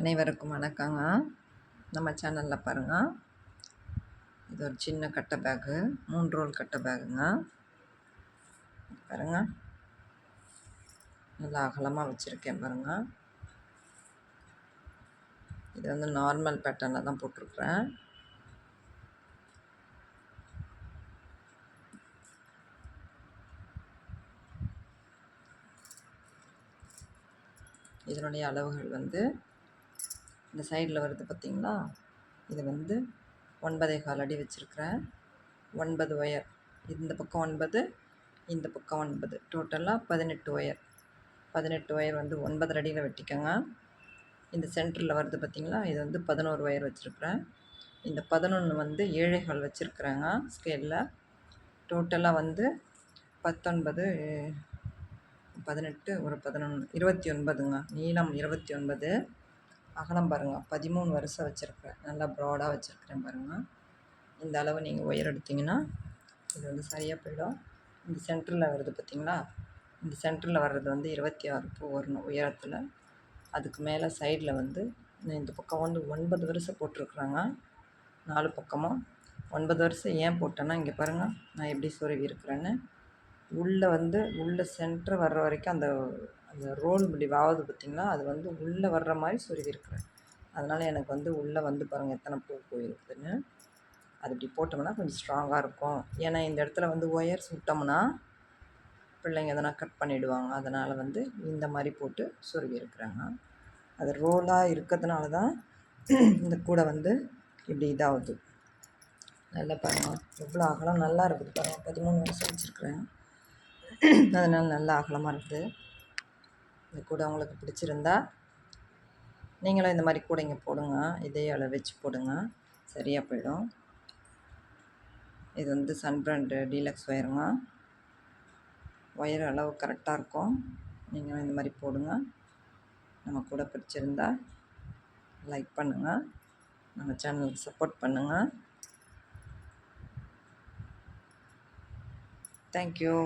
அனைவருக்கும் வணக்கங்க. நம்ம சேனலில் பாருங்கள், இது ஒரு சின்ன கட்டை பேக்கு, 3 ரோல் கட்டை பேக்குங்க. பாருங்கள், நல்லா அகலமாக வச்சுருக்கேன் பாருங்கள். இது வந்து நார்மல் பேட்டர்னில் தான் போட்டிருக்கிறேன். இதனுடைய அளவுகள் வந்து இந்த சைடில் வருது பார்த்திங்களா, இது வந்து 9.25 அடி வச்சுருக்கிறேன். 9 ஒயர், இந்த பக்கம் 9, இந்த பக்கம் 9, டோட்டலாக 18 ஒயர். 18 ஒயர் வந்து 9 அடியில் வெட்டிக்கோங்க. இந்த சென்டரில் வருது பார்த்திங்களா, இது வந்து 11 ஒயர் வச்சுருக்கிறேன். இந்த 11 வந்து 7.25 வச்சுருக்குறேங்க ஸ்கேலில். டோட்டலாக வந்து 19, 18, ஒரு 11, 29ங்க. நீளம் 29, அகலம் பாருங்கள் 13 வருஷம் வச்சுருக்கிறேன். நல்லா ப்ராடாக வச்சுருக்கிறேன் பாருங்கள். இந்த அளவு நீங்கள் ஒயர் எடுத்திங்கன்னா இது வந்து சரியாக போயிடும். இந்த சென்டரில் வருது பார்த்திங்களா, இந்த சென்டரில் வர்றது வந்து 26 பூ வரணும் உயரத்தில். அதுக்கு மேலே சைடில் வந்து இந்த பக்கம் வந்து 9 வருஷம் போட்டிருக்குறாங்க. 4 பக்கமும் 9 வருஷம் ஏன் போட்டேன்னா, இங்கே பாருங்கள் நான் எப்படி சொருவி இருக்கிறேன்னு. உள்ளே வந்து உள்ளே சென்டர் வர்ற வரைக்கும் அந்த அந்த ரோல் இப்படி ஆகுது பார்த்திங்களா, அது வந்து உள்ளே வர்ற மாதிரி சொருவி இருக்கிறேன். அதனால் எனக்கு வந்து உள்ளே வந்து பாருங்கள் எத்தனை பூ போயிருக்குதுன்னு. அது இப்படி போட்டோம்னா கொஞ்சம் ஸ்ட்ராங்காக இருக்கும். ஏன்னா இந்த இடத்துல வந்து ஒயர்ஸ் விட்டோம்னா பிள்ளைங்க எதனா கட் பண்ணிவிடுவாங்க. அதனால் வந்து இந்த மாதிரி போட்டு சொருவி இருக்கிறாங்க. அது ரோலாக இருக்கிறதுனால தான் இந்த கூடை வந்து இப்படி இதாகுது. நல்லா பாருங்கள் எவ்வளோ அகலம் நல்லா இருக்குது பாருங்கள். 13 வருஷம் வச்சுருக்குறேன், அதனால் நல்லா அகலமாக இருக்குது. இந்த கூடை உங்களுக்கு பிடிச்சிருந்தா நீங்களும் இந்த மாதிரி கூடைங்க போடுங்க. இதே அளவு வச்சு போடுங்க, சரியாக போயிடும். இது வந்து சன் பிராண்டு டீலக்ஸ் ஒயருங்க. ஒயர் அளவு கரெக்டாக இருக்கும். நீங்களும் இந்த மாதிரி போடுங்க. நம்ம கூட பிடிச்சிருந்தா லைக் பண்ணுங்கள், நம்ம சேனலுக்கு சப்போர்ட் பண்ணுங்கள். தேங்க்யூ.